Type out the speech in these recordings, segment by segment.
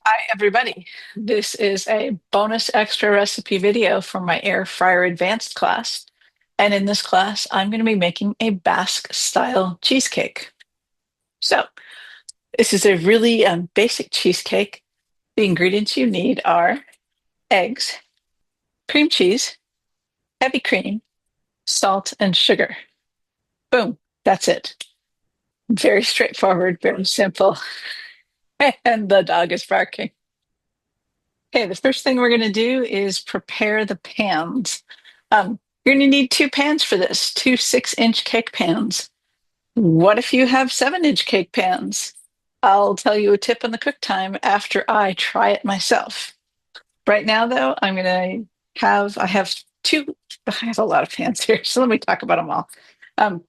Hi, everybody. This is a bonus extra recipe video for my air fryer advanced class. And in this class, I'm going to be making a Basque style cheesecake. So this is a really basic cheesecake. The ingredients you need are eggs, cream cheese, heavy cream, salt, and sugar. Boom, that's it. Very straightforward, very simple. And the dog is barking. Okay, the first thing we're going to do is prepare the pans. You're going to need two pans for this, two 6-inch cake pans. What if you have 7-inch cake pans? I'll tell you a tip on the cook time after I try it myself. Right now, though, I have two, I have a lot of pans here, so let me talk about them all. Um,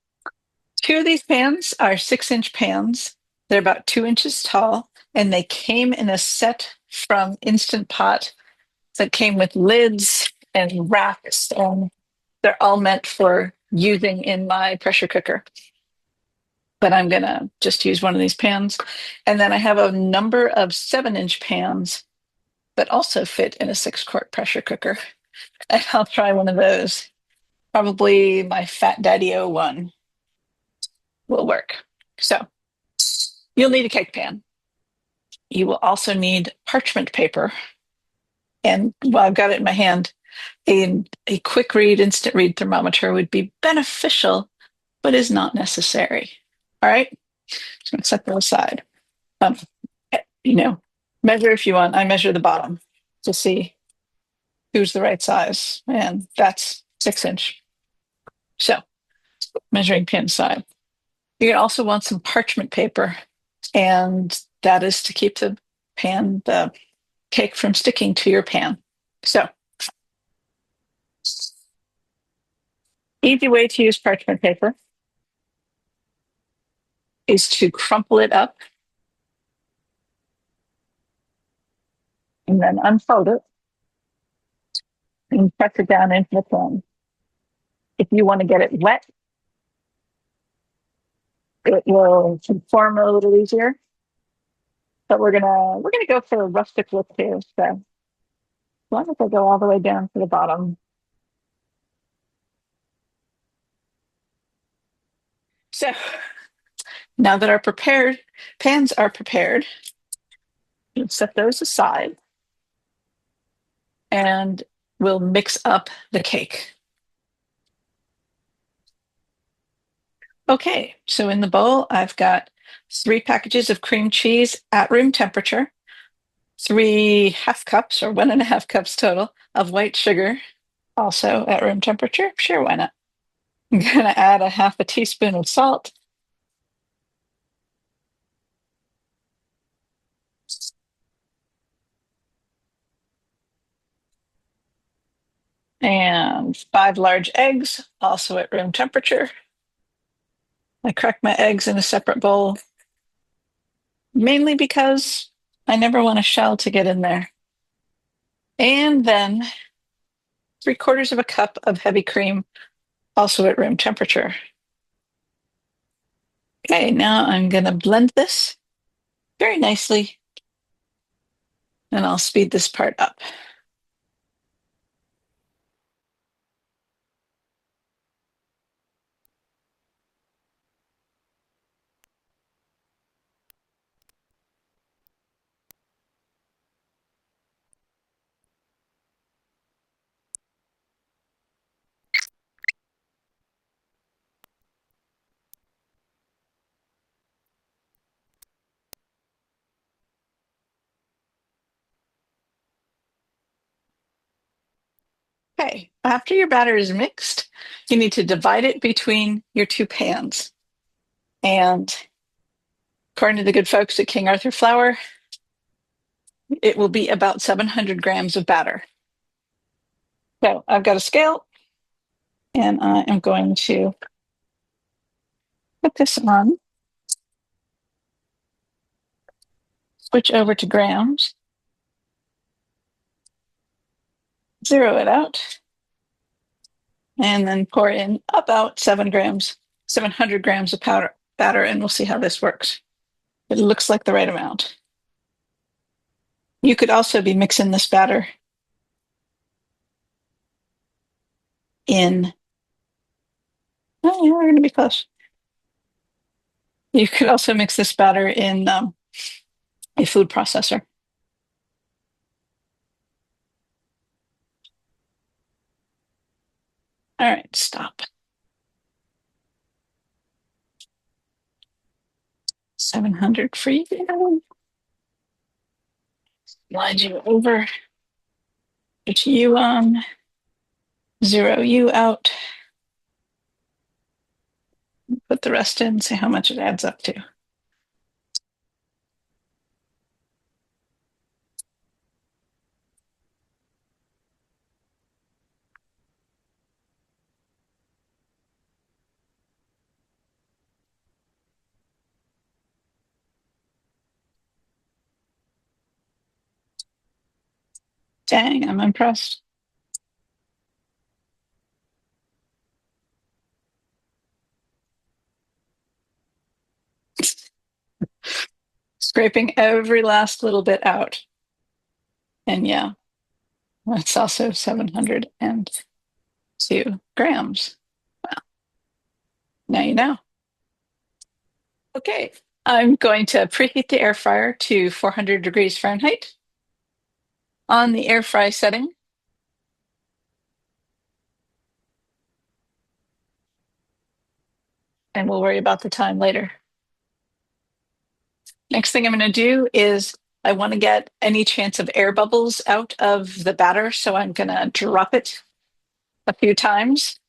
Two of these pans are 6-inch pans. They're about 2 inches tall, and they came in a set from Instant Pot that came with lids and racks, and they're all meant for using in my pressure cooker. But I'm gonna just use one of these pans. And then I have a number of 7-inch pans that also fit in a 6-quart pressure cooker. And I'll try one of those. Probably my Fat Daddy-O one will work. So you'll need a cake pan. You will also need parchment paper. And while I've got it in my hand, a quick read, instant read thermometer would be beneficial, but is not necessary. All right, just going to set that aside. Um, you know, measure if you want. I measure the bottom to see who's the right size, and that's 6-inch. So, measuring pin side. You're gonna also want some parchment paper, and that is to keep the cake from sticking to your pan. So, easy way to use parchment paper is to crumple it up and then unfold it and press it down into the pan. If you want to get it wet, it will conform a little easier. But we're gonna go for a rustic look here. So as long as I go all the way down to the bottom. So now that our prepared pans are prepared, we'll set those aside and we'll mix up the cake. Okay, so in the bowl, I've got 3 packages of cream cheese at room temperature, 3 half cups or 1.5 cups total of white sugar, also at room temperature. Sure, why not? I'm gonna add a half a teaspoon of salt. And 5 large eggs, also at room temperature. I crack my eggs in a separate bowl, mainly because I never want a shell to get in there. And then 3/4 of a cup of heavy cream, also at room temperature. Okay, now I'm going to blend this very nicely, and I'll speed this part up. Okay, after your batter is mixed, you need to divide it between your 2 pans. And according to the good folks at King Arthur Flour, it will be about 700 grams of batter. So I've got a scale, and I am going to put this on, switch over to grams, zero it out, and then pour in about 700 grams of batter, and we'll see how this works. It looks like the right amount. You could also be mixing this batter in, oh, yeah, we're going to be close. You could also mix this batter in a food processor. All right, stop. 700 for you. Slide you over. Put you on. 0 you out. Put the rest in, see how much it adds up to. Dang, I'm impressed. Scraping every last little bit out. And yeah, that's also 702 grams. Well, now you know. Okay, I'm going to preheat the air fryer to 400 degrees Fahrenheit. On the air fry setting, and we'll worry about the time later. Next thing I'm going to do is I want to get any chance of air bubbles out of the batter, so I'm going to drop it a few times.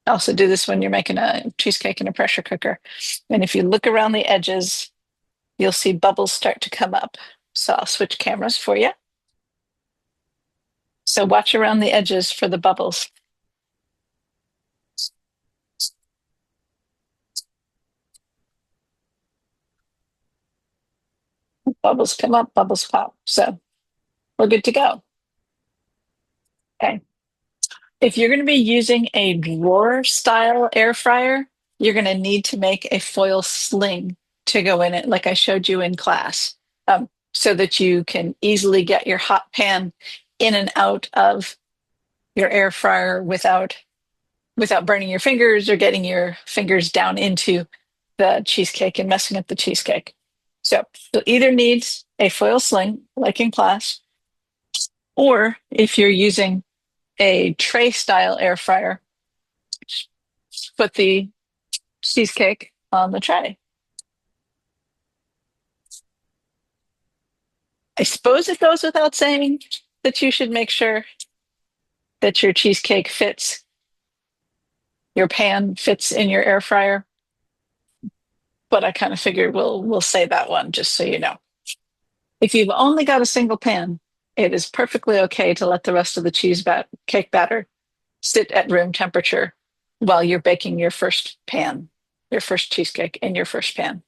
Also do this when you're making a cheesecake in a pressure cooker. And if you look around the edges, you'll see bubbles start to come up. So I'll switch cameras for you. So watch around the edges for the bubbles. Bubbles come up, bubbles pop. So we're good to go. Okay. If you're going to be using a drawer style air fryer, you're going to need to make a foil sling to go in it, like I showed you in class, so that you can easily get your hot pan in and out of your air fryer without burning your fingers or getting your fingers down into the cheesecake and messing up the cheesecake. So you'll either need a foil sling, like in class, or if you're using a tray style air fryer, put the cheesecake on the tray. I suppose it goes without saying that you should make sure that your cheesecake fits, your pan fits in your air fryer. But I kind of figured we'll say that one just so you know. If you've only got a single pan, it is perfectly okay to let the rest of the cake batter sit at room temperature while you're baking your first your first cheesecake in your first pan.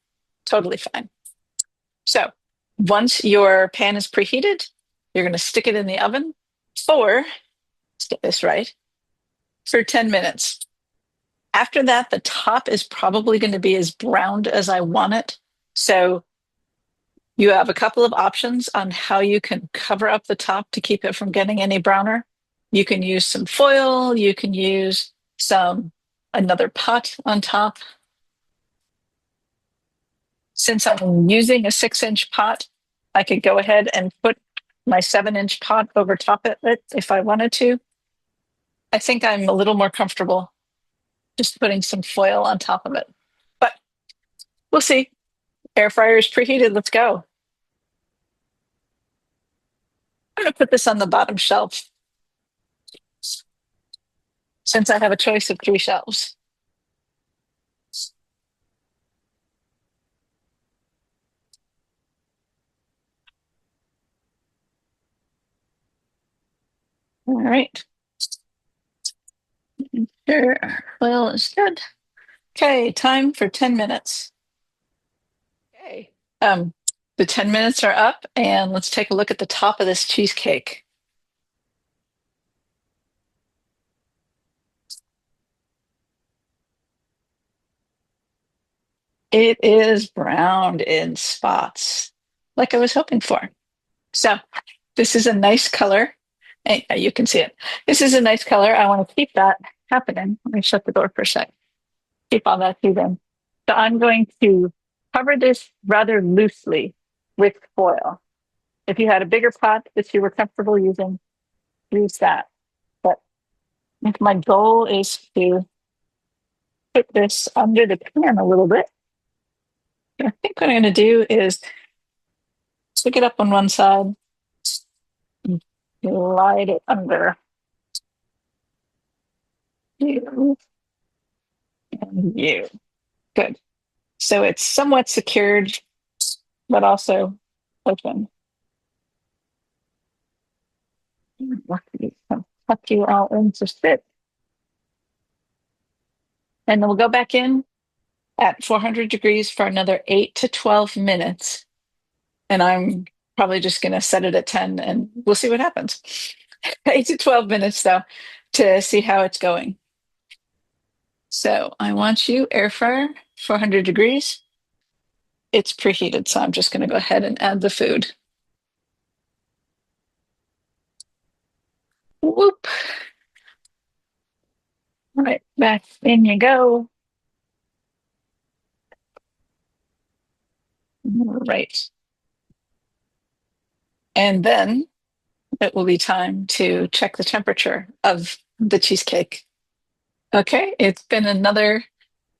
Totally fine. So once your pan is preheated, you're going to stick it in the oven for, let's get this right, for 10 minutes. After that, the top is probably going to be as browned as I want it. So you have a couple of options on how you can cover up the top to keep it from getting any browner. You can use some foil, you can use another pot on top. Since I'm using a 6-inch pot, I could go ahead and put my 7-inch pot over top of it if I wanted to. I think I'm a little more comfortable just putting some foil on top of it. But we'll see. Air fryer is preheated. Let's go. I'm going to put this on the bottom shelf since I have a choice of 3 shelves. All right. Sure. Oil is good. Okay, time for 10 minutes. Okay. The 10 minutes are up, and let's take a look at the top of this cheesecake. It is browned in spots, like I was hoping for. So this is a nice color. You can see it. This is a nice color. I want to keep that happening. Let me shut the door for a sec. Keep all that heat in. So I'm going to cover this rather loosely with foil. If you had a bigger pot that you were comfortable using, use that. But I think my goal is to put this under the pan a little bit. I think what I'm going to do is stick it up on one side, and slide it under you and you. Good. So it's somewhat secured, but also open. Lucky, tuck you all into fit. And then we'll go back in at 400 degrees for another 8 to 12 minutes. And I'm probably just going to set it at 10 and we'll see what happens. 8 to 12 minutes, though, to see how it's going. So I want you air fryer, 400 degrees. It's preheated, so I'm just going to go ahead and add the food. Whoop. All right, back in you go. Right. And then it will be time to check the temperature of the cheesecake. Okay, it's been another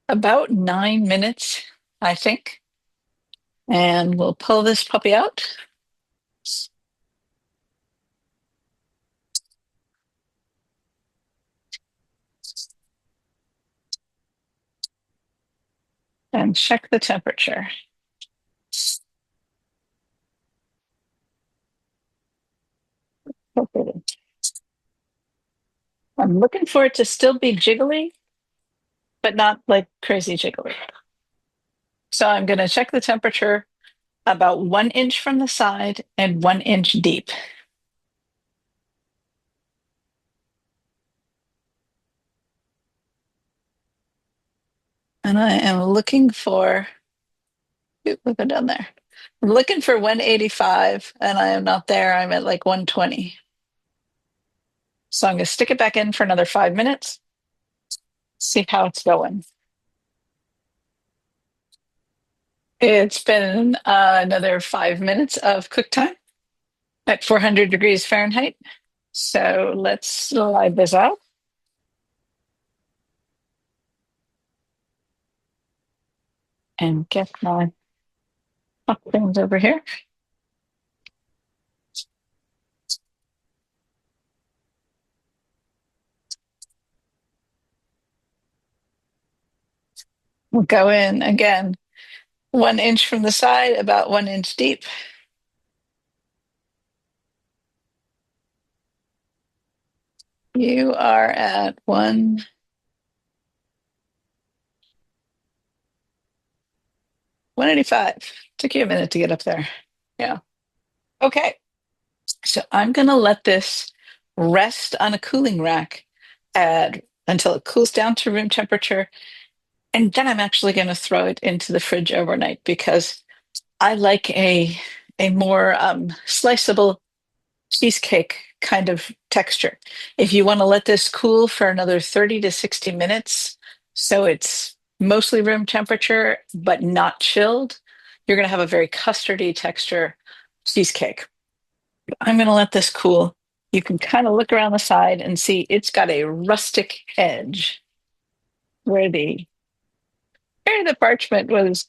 about 9 minutes, I think. And we'll pull this puppy out. And check the temperature. Okay. I'm looking for it to still be jiggly, but not like crazy jiggly. So I'm going to check the temperature about 1 inch from the side and 1 inch deep. And I am looking for, we'll go down there. I'm looking for 185 and I am not there. I'm at like 120. So I'm going to stick it back in for another 5 minutes, see how it's going. It's been another 5 minutes of cook time at 400 degrees Fahrenheit. So let's slide this out. And get my things over here. We'll go in again, 1 inch from the side, about 1 inch deep. You are at 185. Took you a minute to get up there. Yeah. Okay. So I'm going to let this rest on a cooling rack until it cools down to room temperature. And then I'm actually going to throw it into the fridge overnight because I like a more sliceable cheesecake kind of texture. If you want to let this cool for another 30 to 60 minutes, so it's mostly room temperature, but not chilled, you're going to have a very custardy texture cheesecake. I'm going to let this cool. You can kind of look around the side and see it's got a rustic edge where the parchment was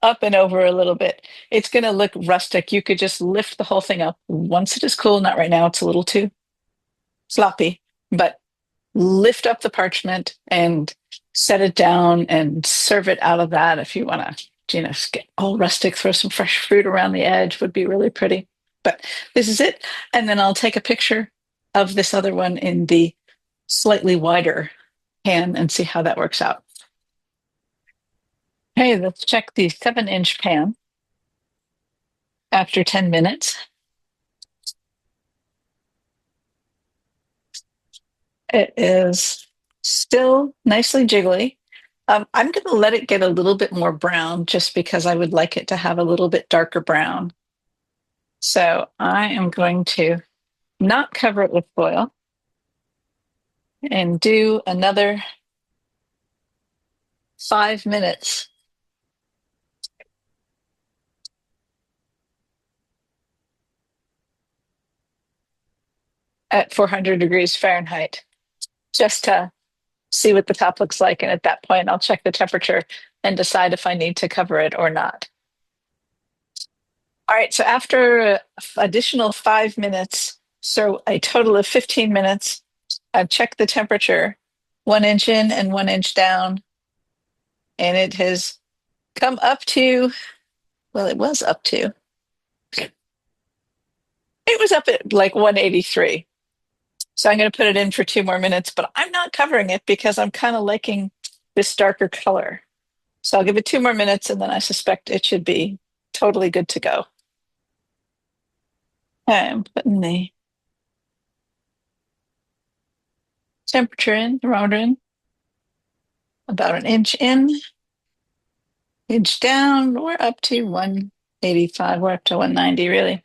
up and over a little bit. It's going to look rustic. You could just lift the whole thing up once it is cool. Not right now, it's a little too sloppy, but lift up the parchment and set it down and serve it out of that. If you want to, get all rustic, throw some fresh fruit around the edge would be really pretty. But this is it. And then I'll take a picture of this other one in the slightly wider pan and see how that works out. Hey, let's check the 7-inch pan after 10 minutes. It is still nicely jiggly. I'm going to let it get a little bit more brown just because I would like it to have a little bit darker brown. So I am going to not cover it with foil and do another 5 minutes at 400 degrees Fahrenheit just to see what the top looks like. And at that point, I'll check the temperature and decide if I need to cover it or not. All right, so after additional 5 minutes, so a total of 15 minutes, I've checked the temperature 1 inch in and 1 inch down, and it has come up to, well, it was up at like 183. So I'm going to put it in for 2 more minutes, but I'm not covering it because I'm kind of liking this darker color. So I'll give it 2 more minutes and then I suspect it should be totally good to go. Okay, I'm putting the temperature in, thermometer in, about an inch in, inch down. We're up to 185. We're up to 190 really.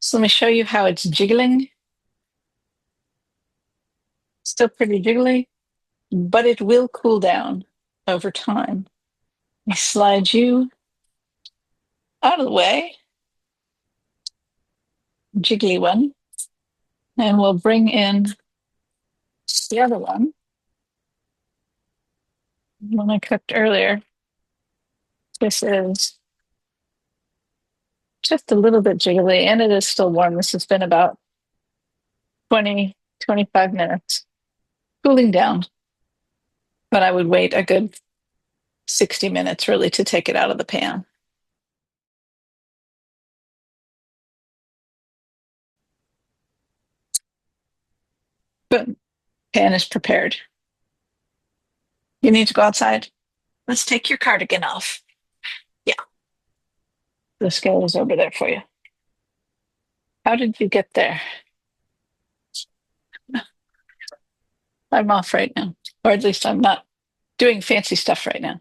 So let me show you how it's jiggling. Still pretty jiggly, but it will cool down over time. I slide you out of the way, jiggly one, and we'll bring in the other one I cooked earlier. This is just a little bit jiggly and it is still warm. This has been about 20, 25 minutes cooling down, but I would wait a good 60 minutes really to take it out of the pan. But pan is prepared. You need to go outside. Let's take your cardigan off. Yeah, the scale is over there for you. How did you get there? I'm off right now, or at least I'm not doing fancy stuff right now.